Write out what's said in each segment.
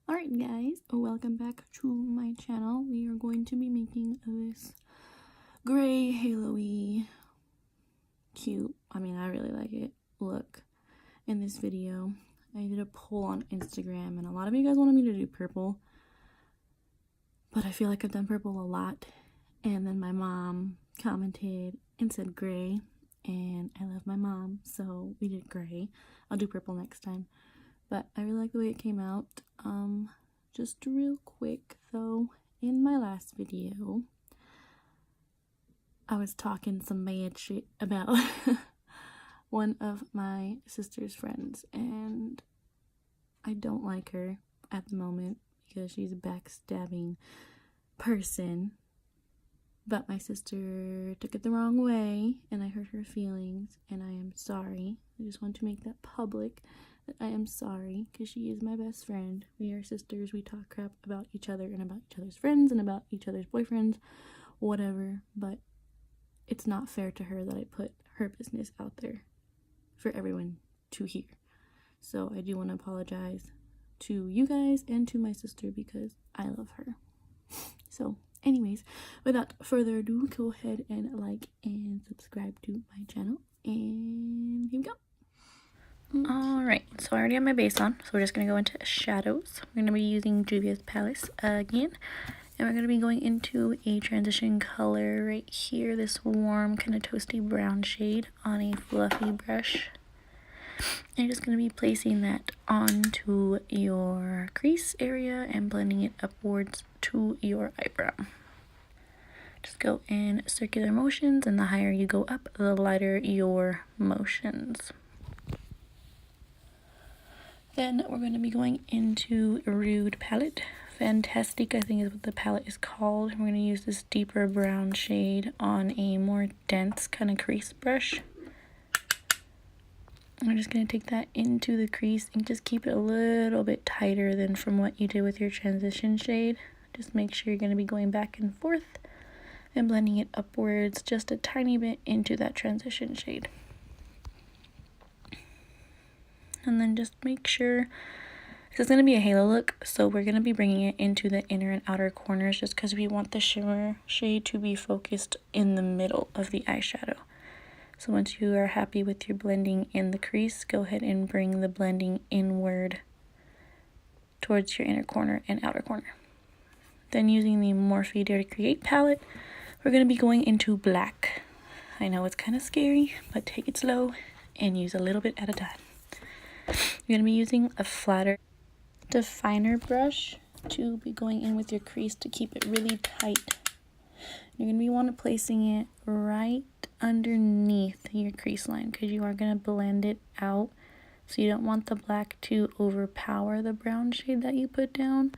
Alright guys, welcome back to my channel. We are going to be making this gray halo-y cute, I really like it, look in this video. I did a poll on Instagram and a lot of you guys wanted me to do purple, but I feel like I've done purple a lot, and then my mom commented and said gray, and I love my mom, so we did gray. I'll do purple next time. But I really like the way it came out. Just real quick though, in my last video, I was talking some bad shit about one of my sister's friends, and I don't like her at the moment because she's a backstabbing person. But my sister took it the wrong way, and I hurt her feelings, and I am sorry. I just want to make that public, that I am sorry, because she is my best friend. We are sisters. We talk crap about each other and about each other's friends and about each other's boyfriends, whatever. But it's not fair to her that I put her business out there for everyone to hear. So I do want to apologize to you guys and to my sister because I love her. So anyways, without further ado, go ahead and like and subscribe to my channel, and here we go. Alright, so I already have my base on, so we're just going to go into shadows. We're going to be using Juvia's Palace again, and we're going to be going into a transition color right here, this warm kind of toasty brown shade on a fluffy brush. And you're just going to be placing that onto your crease area and blending it upwards to your eyebrow. Just go in circular motions, and the higher you go up, the lighter your motions. Then we're going to be going into Rude Palette. Fantastic, I think is what the palette is called. We're going to use this deeper brown shade on a more dense kind of crease brush. I'm just going to take that into the crease and just keep it a little bit tighter than from what you did with your transition shade. Just make sure you're going to be going back and forth and blending it upwards just a tiny bit into that transition shade. And then just make sure, this is going to be a halo look, so we're going to be bringing it into the inner and outer corners just because we want the shimmer shade to be focused in the middle of the eyeshadow. So once you are happy with your blending in the crease, go ahead and bring the blending inward towards your inner corner and outer corner. Then using the Morphe Dare to Create palette, we're going to be going into black. I know it's kind of scary, but take it slow and use a little bit at a time. You're going to be using a flatter definer brush to be going in with your crease to keep it really tight. You're going to be placing it right underneath your crease line because you are going to blend it out. So you don't want the black to overpower the brown shade that you put down.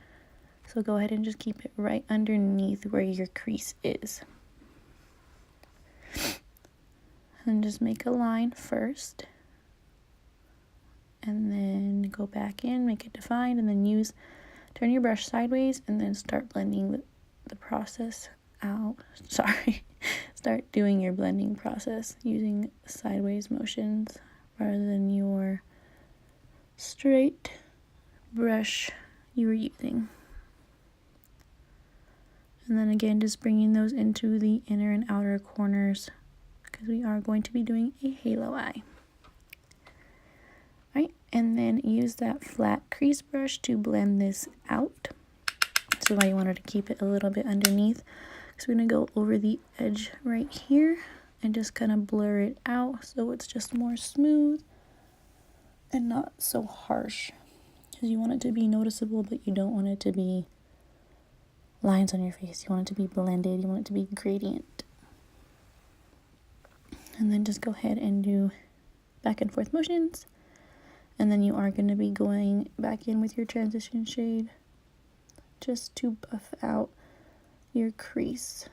So go ahead and just keep it right underneath where your crease is. And just make a line first. And then go back in, make it defined, and then turn your brush sideways and then start blending the process out. Start doing your blending process using sideways motions rather than your straight brush you were using. And then again, just bringing those into the inner and outer corners because we are going to be doing a halo eye. Right, and then use that flat crease brush to blend this out. This is why you wanted to keep it a little bit underneath. So we're going to go over the edge right here and just kind of blur it out so it's just more smooth and not so harsh. Because you want it to be noticeable, but you don't want it to be lines on your face. You want it to be blended. You want it to be gradient. And then just go ahead and do back and forth motions. And then you are going to be going back in with your transition shade just to buff out your crease.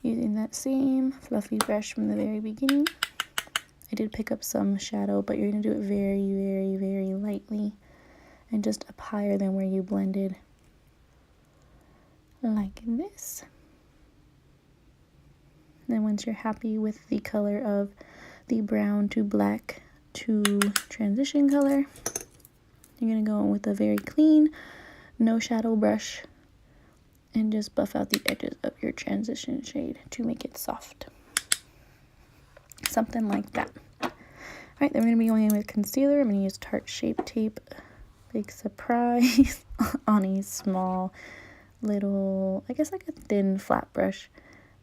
Using that same fluffy brush from the very beginning. I did pick up some shadow, but you're going to do it very, very, very lightly. And just up higher than where you blended. Like this. Then once you're happy with the color of the brown to black to transition color, You're going to go in with a very clean, no shadow brush and just buff out the edges of your transition shade to make it soft. Something like that. Alright, then we're going to be going in with concealer. I'm going to use Tarte Shape Tape. Big surprise on a small little, I guess like a thin flat brush.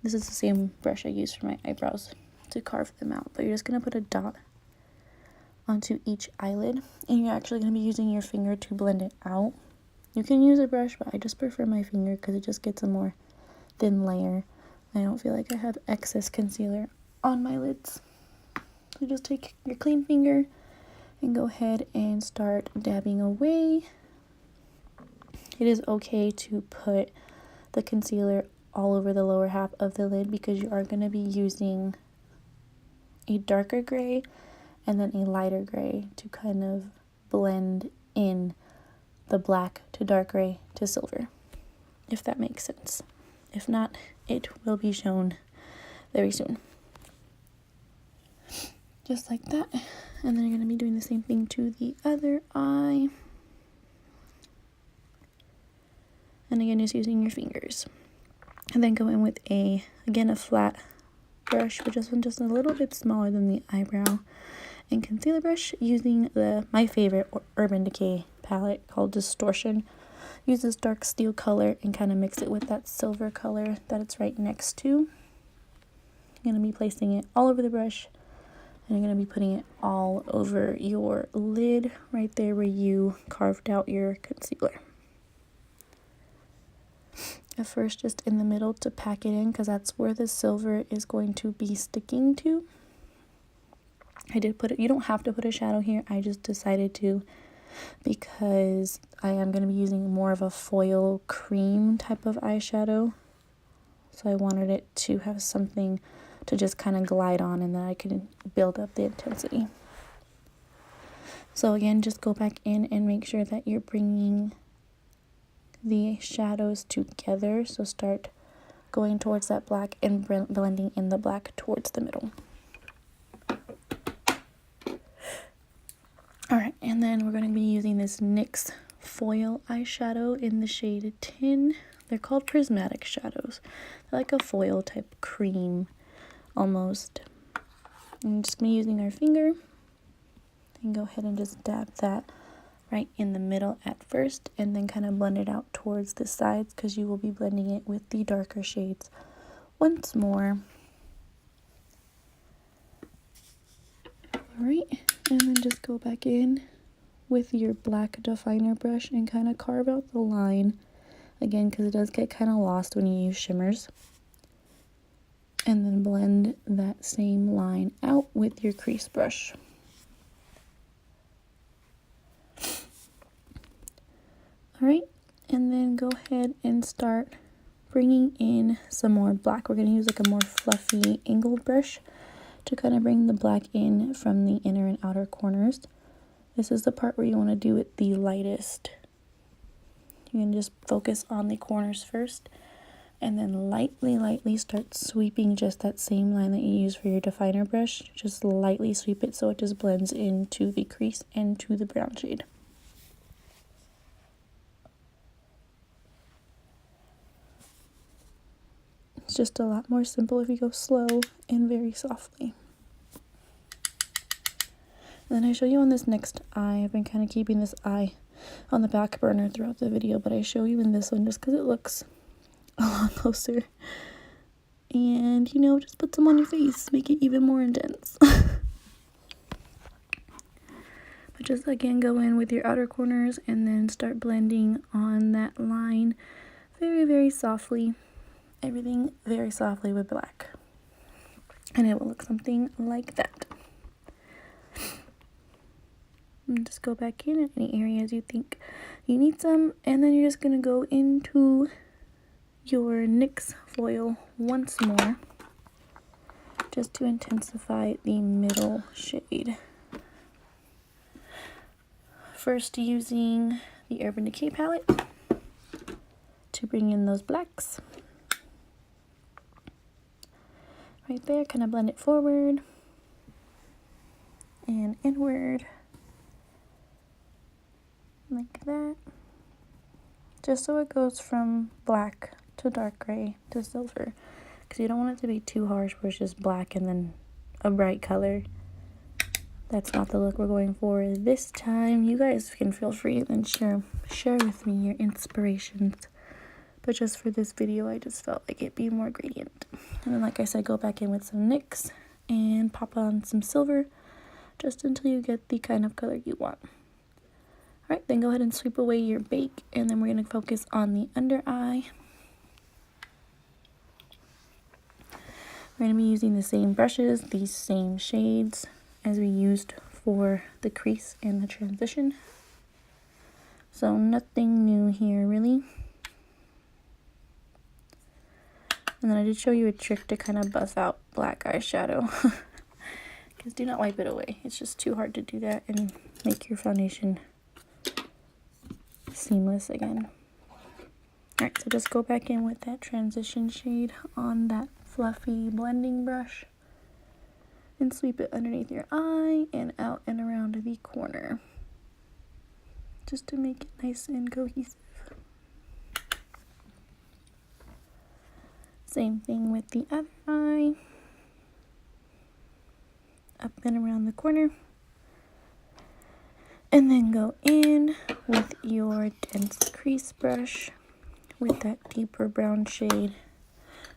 This is the same brush I use for my eyebrows to carve them out. But you're just going to put a dot onto each eyelid. And you're actually going to be using your finger to blend it out. You can use a brush, but I just prefer my finger because it just gets a more thin layer. I don't feel like I have excess concealer on my lids. So just take your clean finger and go ahead and start dabbing away. It is okay to put the concealer all over the lower half of the lid because you are going to be using a darker gray and then a lighter gray to kind of blend in the black to dark gray to silver, if that makes sense. If not, it will be shown very soon. Just like that. And then you're going to be doing the same thing to the other eye. And again, just using your fingers. And then go in with a flat brush, but just a little bit smaller than the eyebrow. And concealer brush using my favorite Urban Decay palette called Distortion. Use this dark steel color and kind of mix it with that silver color that it's right next to. You're going to be placing it all over the brush. And you're going to be putting it all over your lid right there where you carved out your concealer. At first, just in the middle to pack it in because that's where the silver is going to be sticking to. I did put it, you don't have to put a shadow here. I just decided to because I am going to be using more of a foil cream type of eyeshadow. So I wanted it to have something to just kind of glide on and then I can build up the intensity. So again, just go back in and make sure that you're bringing the shadows together. So start going towards that black and blending in the black towards the middle. Alright, and then we're going to be using this NYX foil eyeshadow in the shade Tin. They're called prismatic shadows. They're like a foil type cream almost. I'm just going to be using our finger and go ahead and just dab that right in the middle at first and then kind of blend it out towards the sides because you will be blending it with the darker shades once more. Alright, and then just go back in with your black definer brush and kind of carve out the line again because it does get kind of lost when you use shimmers. And then blend that same line out with your crease brush. Alright, and then go ahead and start bringing in some more black. We're going to use like a more fluffy angled brush to kind of bring the black in from the inner and outer corners. This is the part where you want to do it the lightest. You can just focus on the corners first and then lightly start sweeping just that same line that you use for your definer brush. Just lightly sweep it so it just blends into the crease and to the brown shade. It's just a lot more simple if you go slow and very softly. And then I show you on this next eye. I've been kind of keeping this eye on the back burner throughout the video, but I show you in this one just because it looks a lot closer. And, you know, just put some on your face, make it even more intense. But just, again, go in with your outer corners and then start blending on that line very, very softly. Everything very softly with black. And it will look something like that. And just go back in any areas you think you need some. And then you're just going to go into your NYX foil once more. Just to intensify the middle shade. First using the Urban Decay palette to bring in those blacks. Right there, kind of blend it forward and inward. like that. Just so it goes from black to dark gray to silver. Because you don't want it to be too harsh where it's just black and then a bright color. That's not the look we're going for this time. You guys can feel free and share with me your inspirations. But just for this video, I just felt like it'd be more gradient. And then, like I said, go back in with some NYX and pop on some silver just until you get the kind of color you want. Alright, then go ahead and sweep away your bake, and then we're going to focus on the under eye. We're going to be using the same brushes, these same shades as we used for the crease and the transition. So nothing new here really. And then I did show you a trick to kind of buff out black eyeshadow. Because do not wipe it away. It's just too hard to do that and make your foundation seamless again. Alright, so just go back in with that transition shade on that fluffy blending brush and sweep it underneath your eye and out and around the corner just to make it nice and cohesive. Same thing with the other eye, up and around the corner. And then go in with your dense crease brush with that deeper brown shade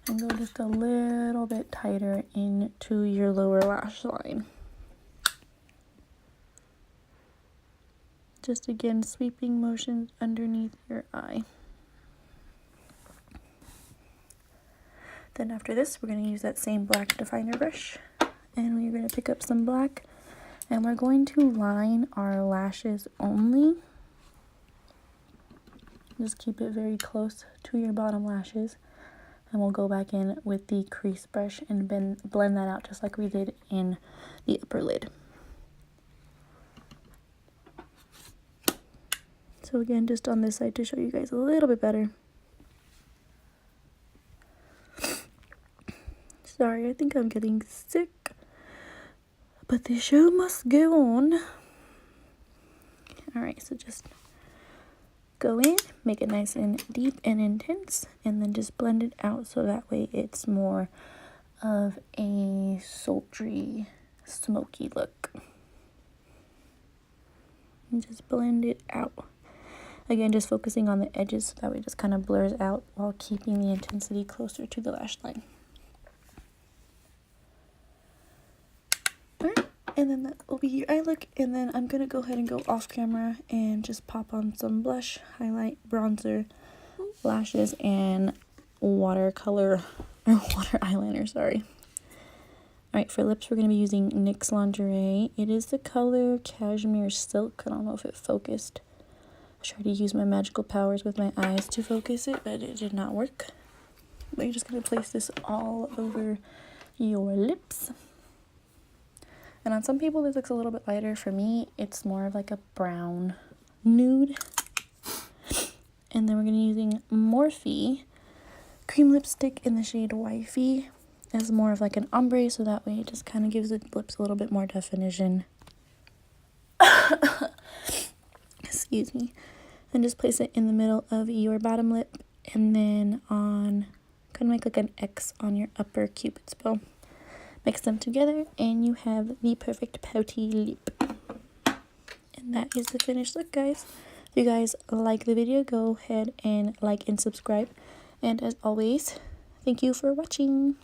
and go just a little bit tighter into your lower lash line. Just again, sweeping motions underneath your eye. Then after this, we're going to use that same black definer brush and we're going to pick up some black. And we're going to line our lashes only. Just keep it very close to your bottom lashes. And we'll go back in with the crease brush and blend that out just like we did in the upper lid. So again, just on this side to show you guys a little bit better. Sorry, I think I'm getting sick. But the show must go on. Alright, so just go in, make it nice and deep and intense, and then just blend it out so that way it's more of a sultry, smoky look. And just blend it out. Again, just focusing on the edges so that way it just kind of blurs out while keeping the intensity closer to the lash line. And then that will be your eye look, and then I'm going to go ahead and go off camera and just pop on some blush, highlight, bronzer, lashes, and water eyeliner, sorry. Alright, for lips we're going to be using NYX Lingerie. It is the color Cashmere Silk. I don't know if it focused. I tried to use my magical powers with my eyes to focus it, but it did not work. But you're just going to place this all over your lips. And on some people this looks a little bit lighter. For me, it's more of like a brown nude. And then we're going to be using Morphe cream lipstick in the shade Wifey as more of like an ombre, so that way it just kind of gives the lips a little bit more definition. Excuse me. And just place it in the middle of your bottom lip, and then on, kind of make like an X on your upper cupid's bow. Mix them together and you have the perfect pouty lip. And that is the finished look, guys. If you guys like the video, go ahead and like and subscribe. And as always, thank you for watching.